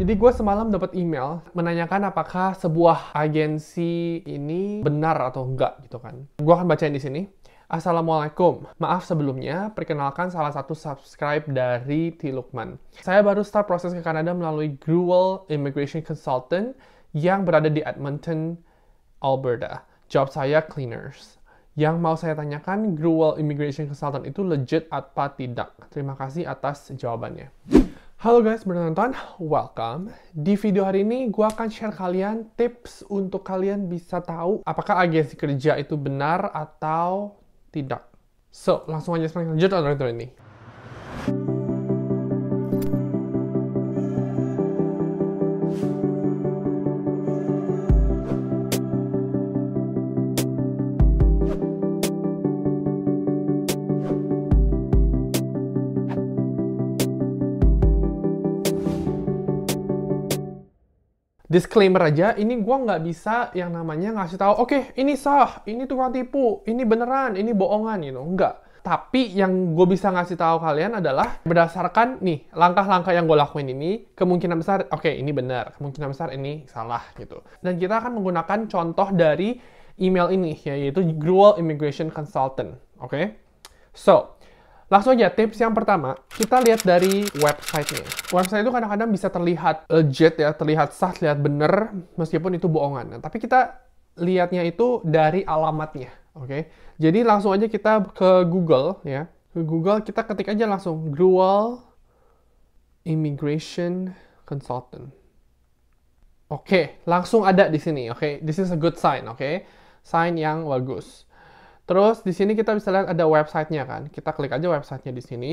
Jadi gue semalam dapat email menanyakan apakah sebuah agensi ini benar atau enggak gitu kan. Gue akan bacain di sini. Assalamualaikum. Maaf sebelumnya, perkenalkan salah satu subscribe dari T. Lukman. Saya baru start proses ke Kanada melalui Gruel Immigration Consultant yang berada di Edmonton, Alberta. Job saya cleaners. Yang mau saya tanyakan, Gruel Immigration Consultant itu legit apa tidak? Terima kasih atas jawabannya. Halo guys, bertonton, welcome. Di video hari ini, gue akan share kalian tips untuk kalian bisa tahu apakah agensi kerja itu benar atau tidak. So, langsung aja lanjut video ini. Disclaimer aja, ini gue nggak bisa yang namanya ngasih tahu, oke, ini sah, ini tukang tipu, ini beneran, ini bohongan, gitu. Enggak. Tapi yang gue bisa ngasih tahu kalian adalah berdasarkan nih langkah-langkah yang gue lakuin ini, kemungkinan besar, oke, ini benar, kemungkinan besar ini salah, gitu. Dan kita akan menggunakan contoh dari email ini, yaitu Gruel Immigration Consultant, oke? So, langsung aja, tips yang pertama, kita lihat dari website-nya. Website itu kadang-kadang bisa terlihat legit ya, terlihat sah, terlihat bener, meskipun itu bohongan. Nah, tapi kita lihatnya itu dari alamatnya, oke? Jadi langsung aja kita ke Google ya. Ke Google kita ketik aja langsung Gruel Immigration Consultant. Oke, langsung ada di sini, oke? This is a good sign, oke? Sign yang bagus. Terus di sini kita bisa lihat ada websitenya kan. Kita klik aja websitenya di sini.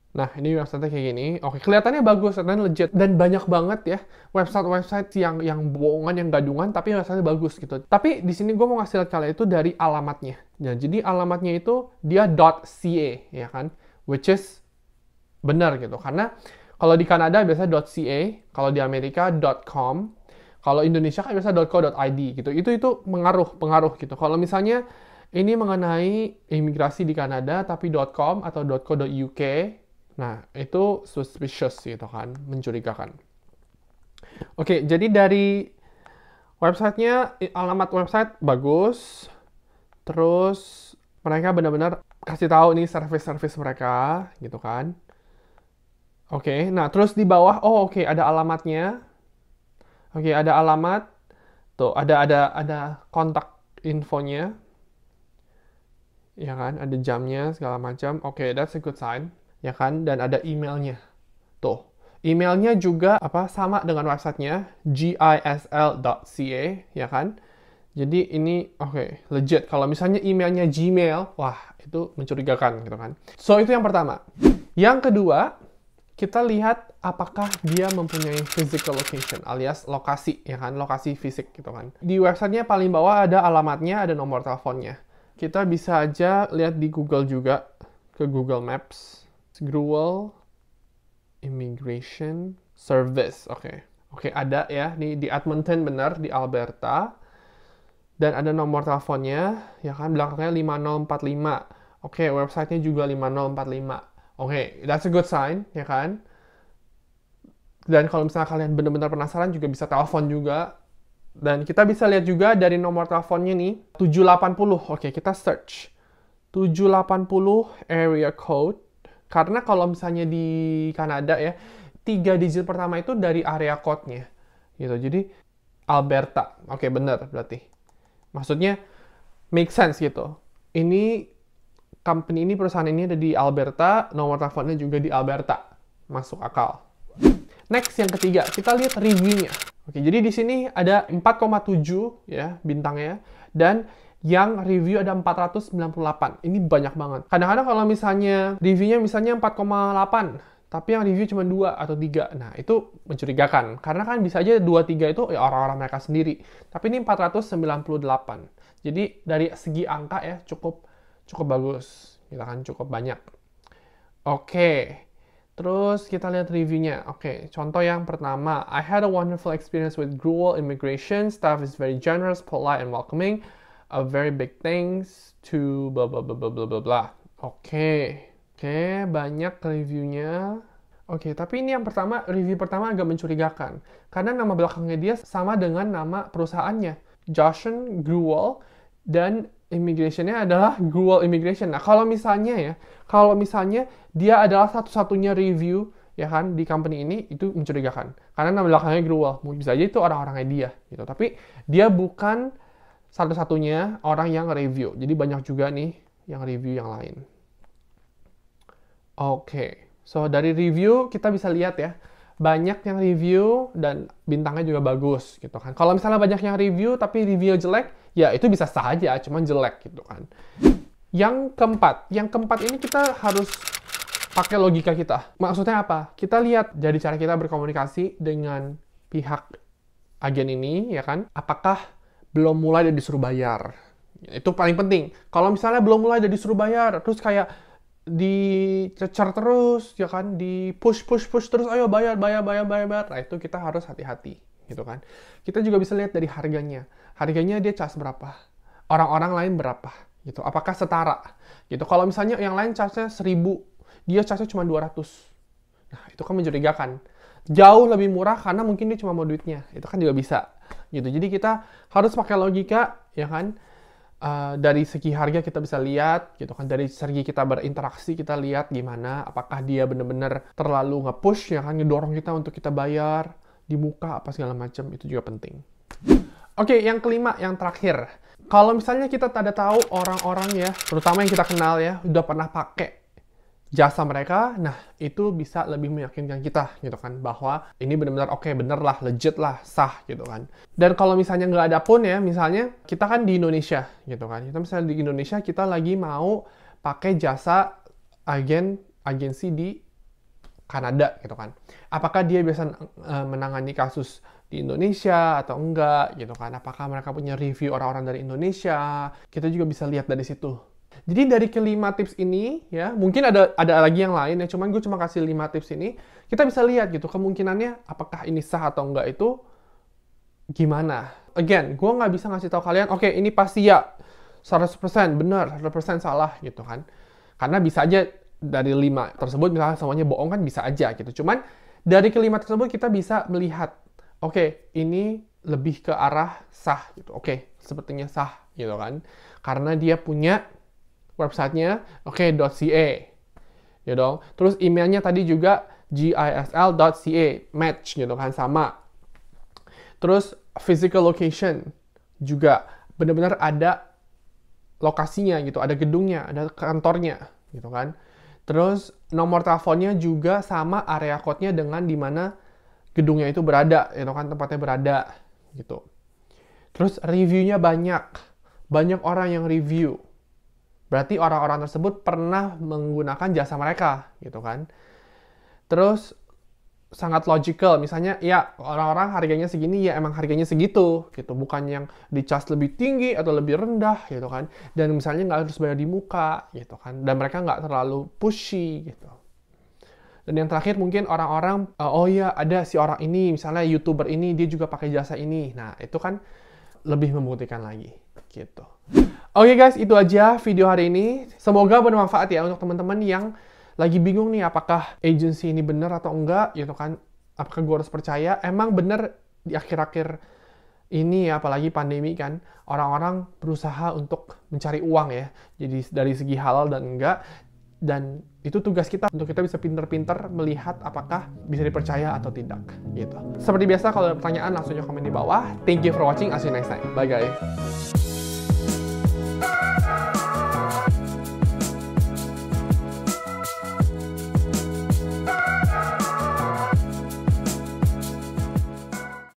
Nah, ini websitenya kayak gini. Oke, kelihatannya bagus, kelihatannya legit. Dan banyak banget ya website-website yang bohongan, yang gadungan, tapi websitenya bagus gitu. Tapi di sini gue mau ngasih lihat kalian itu dari alamatnya. Nah, jadi alamatnya itu dia .ca ya kan, which is benar gitu. Karena kalau di Kanada biasanya .ca, kalau di Amerika .com, kalau Indonesia kan biasa .co.id gitu. Itu pengaruh gitu. Kalau misalnya ini mengenai imigrasi di Kanada, tapi .com atau .co.uk, nah itu suspicious gitu kan, mencurigakan. Oke, jadi dari websitenya, alamat website bagus, terus mereka benar-benar kasih tahu nih service-service mereka, gitu kan. Oke, nah terus di bawah, oke, ada alamatnya. Oke, ada alamat, tuh ada kontak infonya. Ya kan, ada jamnya segala macam. Oke, that's a good sign, ya kan? Dan ada emailnya. Tuh, emailnya juga sama dengan websitenya, gisl.ca, ya kan? Jadi ini legit. Kalau misalnya emailnya Gmail, wah itu mencurigakan gitu kan. So itu yang pertama. Yang kedua, kita lihat apakah dia mempunyai physical location alias lokasi, ya kan? Lokasi fisik gitu kan. Di websitenya paling bawah ada alamatnya, ada nomor teleponnya. Kita bisa aja lihat di Google juga, ke Google Maps. Gruel Immigration Service, Oke, ada ya, nih di Edmonton benar, di Alberta. Dan ada nomor teleponnya, ya kan, belakangnya 5045. Oke, websitenya juga 5045. Oke, that's a good sign, ya kan. Dan kalau misalnya kalian benar-benar penasaran juga bisa telepon juga. Dan kita bisa lihat juga dari nomor teleponnya nih, 780. Oke, kita search. 780 area code. Karena kalau misalnya di Kanada ya, 3 digit pertama itu dari area code-nya. Gitu. Jadi, Alberta. Oke, benar berarti. Maksudnya, make sense gitu. Ini, company ini, perusahaan ini ada di Alberta, nomor teleponnya juga di Alberta. Masuk akal. Next, yang ketiga, kita lihat reviewnya. Oke, jadi di sini ada 4,7 ya bintangnya, dan yang review ada 498. Ini banyak banget. Kadang-kadang kalau misalnya reviewnya misalnya 4,8, tapi yang review cuma 2 atau 3. Nah, itu mencurigakan. Karena kan bisa aja 2-3 itu ya orang-orang mereka sendiri. Tapi ini 498. Jadi dari segi angka ya cukup bagus. Kita kan cukup banyak. Oke. Terus kita lihat reviewnya. Oke, contoh yang pertama. I had a wonderful experience with Gruel Immigration. Staff is very generous, polite, and welcoming. A very big thanks to blah blah blah blah blah blah blah. Oke, banyak reviewnya. Oke, tapi ini yang pertama, review pertama agak mencurigakan. Karena nama belakangnya dia sama dengan nama perusahaannya. Jochen Gruwel, dan immigration-nya adalah Gruwel Immigration. Nah, kalau misalnya dia adalah satu-satunya review, ya kan, di company ini, itu mencurigakan. Karena nama belakangnya Gruwel. Bisa aja itu orang-orangnya dia, gitu. Tapi dia bukan satu-satunya orang yang review. Jadi banyak juga nih yang review yang lain. Oke. So, dari review kita bisa lihat ya, banyak yang review dan bintangnya juga bagus gitu kan. Kalau misalnya banyak yang review tapi review jelek, ya itu bisa sah aja, cuman jelek gitu kan. Yang keempat ini kita harus pakai logika kita. Maksudnya apa? Kita lihat dari cara kita berkomunikasi dengan pihak agen ini, ya kan? Apakah belum mulai dan disuruh bayar? Itu paling penting. Kalau misalnya belum mulai dan disuruh bayar, terus kayak dicecer terus, ya kan, di push terus, ayo bayar. Nah, itu kita harus hati-hati, gitu kan. Kita juga bisa lihat dari harganya. Harganya dia charge berapa? Orang-orang lain berapa? Gitu. Apakah setara? Gitu. Kalau misalnya yang lain charge-nya 1.000, dia charge-nya cuma 200. Nah, itu kan mencurigakan. Jauh lebih murah karena mungkin dia cuma mau duitnya. Itu kan juga bisa. Gitu. Jadi kita harus pakai logika, ya kan? Dari segi harga kita bisa lihat gitu kan, dari segi kita berinteraksi kita lihat gimana, apakah dia benar-benar terlalu nge-push, ya kan, ngedorong kita untuk kita bayar di muka apa segala macam, itu juga penting. Oke, yang kelima, yang terakhir, kalau misalnya kita tidak tahu orang-orang ya, terutama yang kita kenal ya, udah pernah pakai jasa mereka, nah itu bisa lebih meyakinkan kita gitu kan, bahwa ini benar-benar oke, bener lah, legit lah, sah gitu kan. Dan kalau misalnya nggak ada pun ya, misalnya kita kan di Indonesia gitu kan, kita misalnya di Indonesia kita lagi mau pakai jasa agensi di Kanada gitu kan, apakah dia biasa menangani kasus di Indonesia atau enggak gitu kan, apakah mereka punya review orang-orang dari Indonesia, kita juga bisa lihat dari situ. Jadi dari kelima tips ini, ya, mungkin ada lagi yang lain ya, cuman gue cuma kasih 5 tips ini, kita bisa lihat gitu, kemungkinannya apakah ini sah atau enggak itu gimana. Again, gue nggak bisa ngasih tahu kalian, oke, ini pasti ya, 100% benar, 100% salah gitu kan. Karena bisa aja dari 5 tersebut, misalnya semuanya bohong kan bisa aja gitu. Cuman dari kelima tersebut kita bisa melihat, oke, ini lebih ke arah sah gitu. Oke, sepertinya sah gitu kan. Karena dia punya websitenya .ca, ya dong. Terus emailnya tadi juga gisl.ca, match gitu kan, sama. Terus physical location juga benar-benar ada lokasinya gitu, ada gedungnya, ada kantornya gitu kan. Terus nomor teleponnya juga sama area code-nya dengan di mana gedungnya itu berada, gitu kan, tempatnya berada gitu. Terus reviewnya banyak orang yang review. Berarti orang-orang tersebut pernah menggunakan jasa mereka, gitu kan. Terus sangat logical, misalnya ya orang-orang harganya segini, ya emang harganya segitu, gitu. Bukan yang di-charge lebih tinggi atau lebih rendah, gitu kan. Dan misalnya nggak harus bayar di muka, gitu kan. Dan mereka nggak terlalu pushy, gitu. Dan yang terakhir mungkin orang-orang, oh ya ada si orang ini, misalnya YouTuber ini, dia juga pakai jasa ini. Nah, itu kan lebih membuktikan lagi, gitu. Oke guys, itu aja video hari ini. Semoga bermanfaat ya untuk teman-teman yang lagi bingung nih apakah agency ini bener atau enggak, gitu kan. Apakah gue harus percaya? Emang bener di akhir-akhir ini ya, apalagi pandemi kan, orang-orang berusaha untuk mencari uang ya. Jadi dari segi halal dan enggak. Dan itu tugas kita untuk kita bisa pinter-pinter melihat apakah bisa dipercaya atau tidak, gitu. Seperti biasa, kalau ada pertanyaan langsung komen di bawah. Thank you for watching. I'll see you next time. Bye guys.